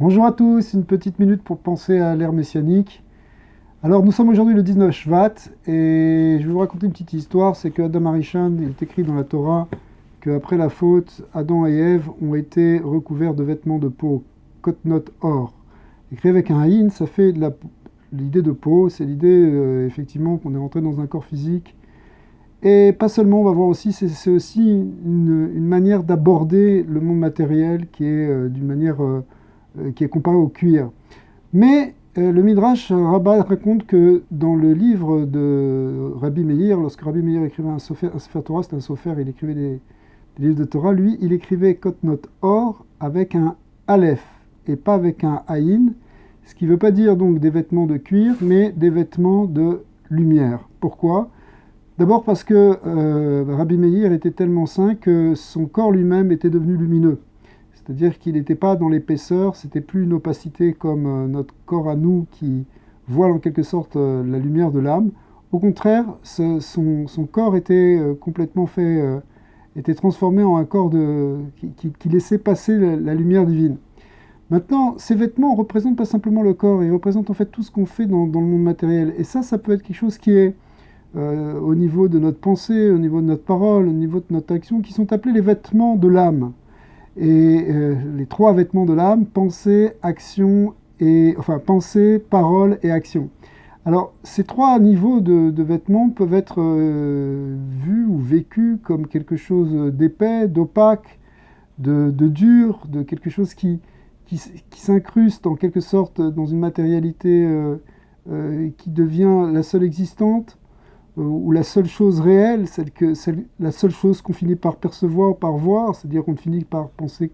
Bonjour à tous, une petite minute pour penser à l'ère messianique. Alors nous sommes aujourd'hui le 19 Shvat et je vais vous raconter une petite histoire, c'est que Adam Harishon, il est écrit dans la Torah qu'après la faute, Adam et Ève ont été recouverts de vêtements de peau, kotnot or. Écrit avec un haïn, ça fait l'idée de peau, c'est l'idée effectivement qu'on est rentré dans un corps physique. Et pas seulement, on va voir aussi, c'est aussi une manière d'aborder le monde matériel qui est d'une manière qui est comparée au cuir. Mais le Midrash Rabbah raconte que dans le livre de Rabbi Meir, lorsque Rabbi Meir écrivait un Sefer Torah, c'était un Sofer, il écrivait des livres de Torah, lui, il écrivait Kotnot Or avec un Aleph et pas avec un Aïn, ce qui ne veut pas dire donc des vêtements de cuir, mais des vêtements de lumière. Pourquoi ? D'abord parce que Rabbi Meir était tellement saint que son corps lui-même était devenu lumineux. C'est-à-dire qu'il n'était pas dans l'épaisseur, c'était plus une opacité comme notre corps à nous qui voile en quelque sorte la lumière de l'âme. Au contraire, son corps était complètement fait, était transformé en un corps qui laissait passer la lumière divine. Maintenant, ces vêtements ne représentent pas simplement le corps, ils représentent en fait tout ce qu'on fait dans le monde matériel. Et ça peut être quelque chose qui est au niveau de notre pensée, au niveau de notre parole, au niveau de notre action, qui sont appelés les vêtements de l'âme. Et les trois vêtements de l'âme, pensée, action, pensée, parole et action. Alors, ces trois niveaux de vêtements peuvent être vus ou vécus comme quelque chose d'épais, d'opaque, de dur, de quelque chose qui s'incruste en quelque sorte dans une matérialité qui devient la seule existante, ou la seule chose réelle, la seule chose qu'on finit par percevoir, par voir, c'est-à-dire qu'on finit par penser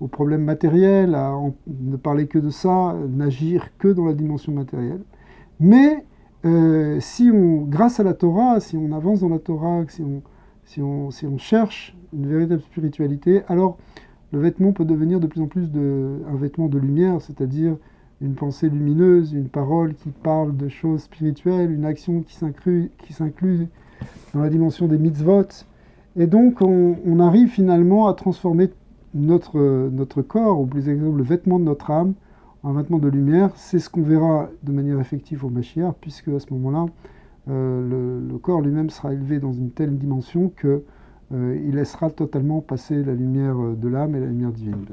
aux problèmes matériels, à ne parler que de ça, n'agir que dans la dimension matérielle. Mais grâce à la Torah, si on avance dans la Torah, si on cherche une véritable spiritualité, alors le vêtement peut devenir de plus en plus un vêtement de lumière, c'est-à-dire une pensée lumineuse, une parole qui parle de choses spirituelles, une action qui s'inclut dans la dimension des mitzvot. Et donc on arrive finalement à transformer notre corps, ou plus exactement le vêtement de notre âme, en vêtement de lumière. C'est ce qu'on verra de manière effective au Mashiach, puisque à ce moment-là, le corps lui-même sera élevé dans une telle dimension qu'il laissera totalement passer la lumière de l'âme et la lumière divine.